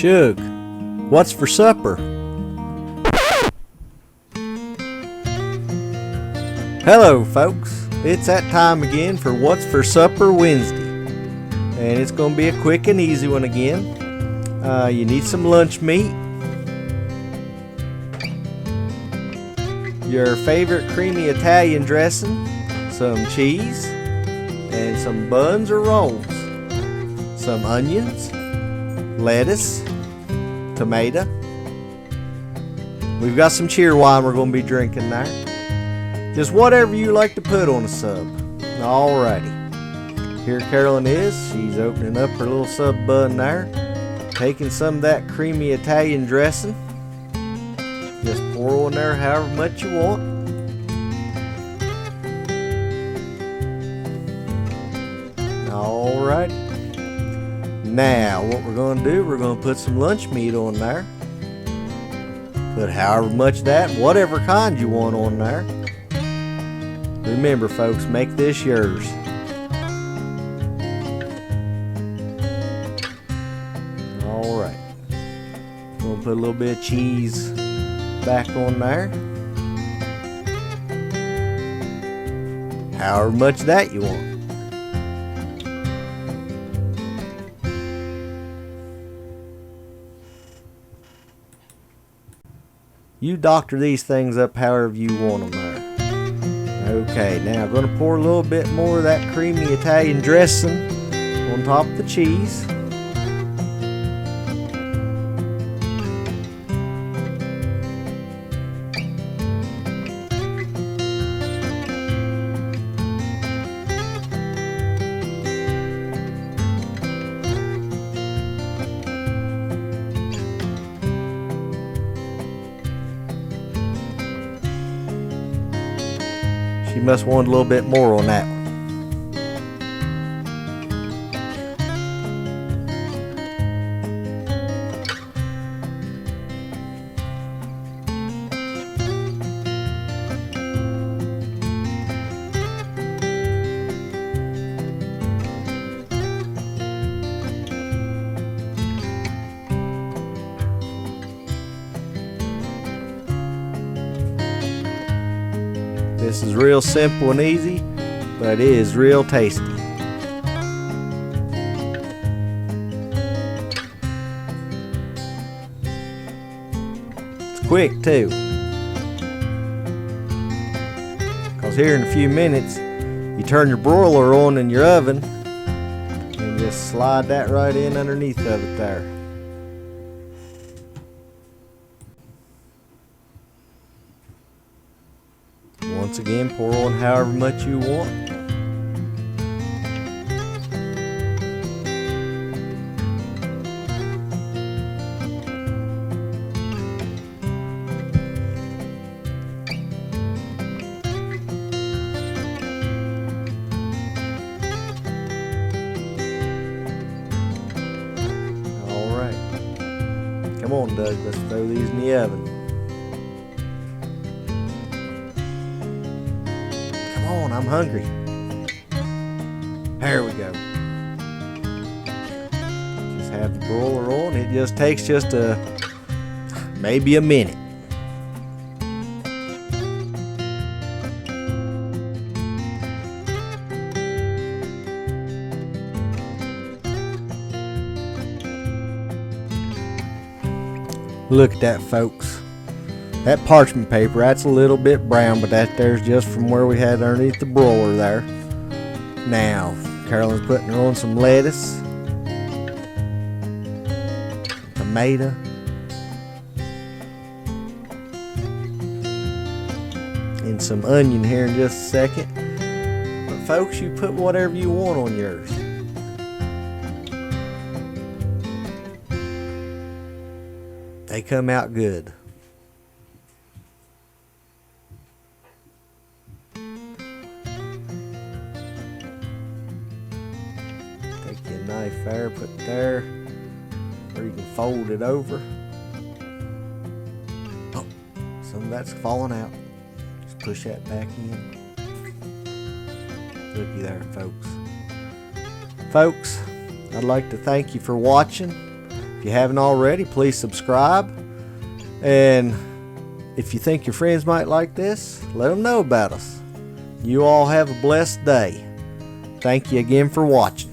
Shug, what's for supper? Hello folks, it's that time again for What's for Supper Wednesday. And it's going to be a quick and easy one again. You need some lunch meat, your favorite creamy Italian dressing, some cheese, and some buns or rolls, some onions, lettuce, tomato. We've got some cheer wine we're going to be drinking there. Just whatever you like to put on a sub. Alrighty. Here Carolyn is. She's opening up her little sub bun there. Taking some of that creamy Italian dressing. Just pour on there however much you want. Alrighty. Now what we're going to do, we're going to put some lunch meat on there. Put however much that, whatever kind you want on there. Remember folks, make this yours. Alright. We'll put a little bit of cheese back on there. However much that you want. You doctor these things up however you want them there. Okay, now I'm going to pour a little bit more of that creamy Italian dressing on top of the cheese. She must want a little bit more on that one. This is real simple and easy, but it is real tasty. It's quick too, because here in a few minutes you turn your broiler on in your oven and just slide that right in underneath of it there. Once again, pour on however much you want. All right. Come on, Doug, let's throw these in the oven. I'm hungry. There we go. Just have the broiler on. It just takes maybe a minute. Look at that, folks. That parchment paper, that's a little bit brown, but that there's just from where we had underneath the broiler there. Now, Carolyn's putting her on some lettuce, tomato, and some onion here in just a second. But folks, you put whatever you want on yours. They come out good. Take your knife there, put it there, or you can fold it over. Oh, some of that's falling out. Just push that back in. Looky there, folks. Folks, I'd like to thank you for watching. If you haven't already, please subscribe. And if you think your friends might like this, let them know about us. You all have a blessed day. Thank you again for watching.